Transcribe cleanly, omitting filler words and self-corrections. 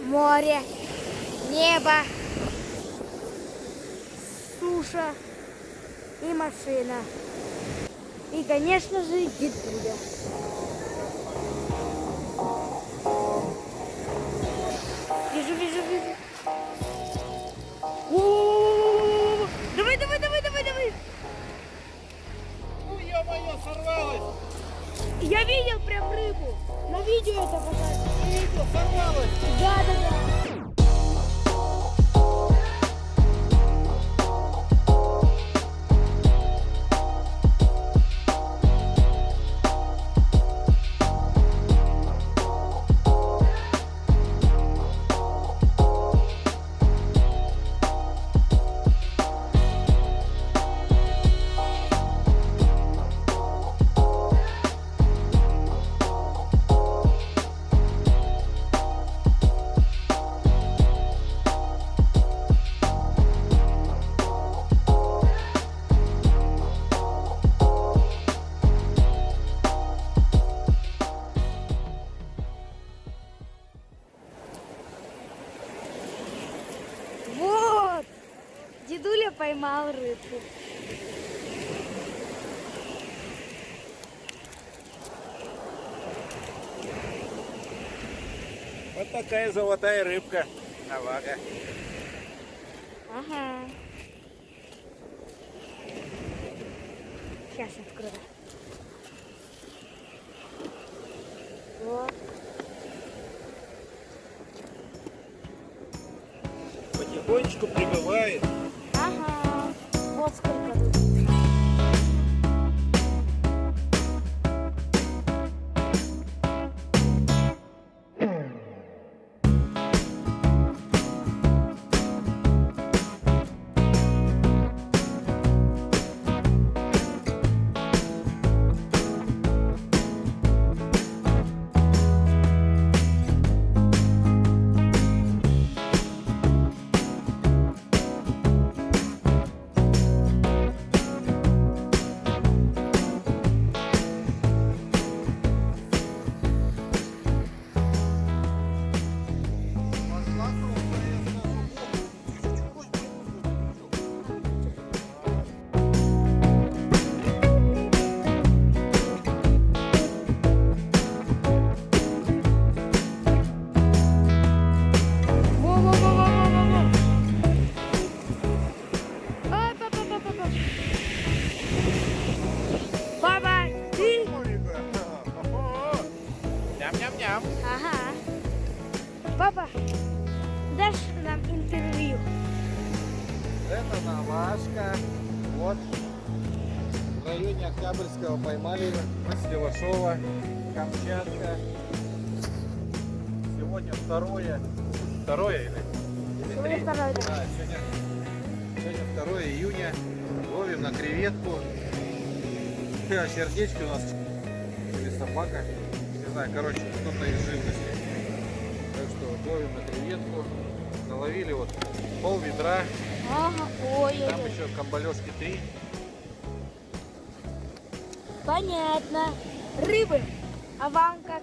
море, небо, суша и машина. И, конечно же, дедуля. Вижу. О-о-о-о-о-о-о! Давай. Ну, ё-моё, сорвалась! Я видел прям рыбу. На видео это показывают. Видел, сорвалась! Да. Вот. Дедуля поймал рыбку. Вот такая золотая рыбка. Навага. Ага. Сейчас открою. Вот. Потихонечку прибывает. Ага. Вот сколько тут. Во-во-во-во-во-во. Оп-оп-оп-оп-оп. Папа, ты? Ням-ням-ням. Ага. Папа, дашь нам интервью? Это навашка. Вот. В районе Октябрьского поймали с Левашова. Камчатка. Сегодня второе или Сегодня 3? второе, да. Да, сегодня 2 июня. Ловим на креветку. Сердечко у нас или собака. Не знаю, короче, кто-то из живности. Так что ловим на креветку. Наловили вот пол ведра. Ага, ой, Там еще камбалёшки 3. понятно. Рыбы. А вам как?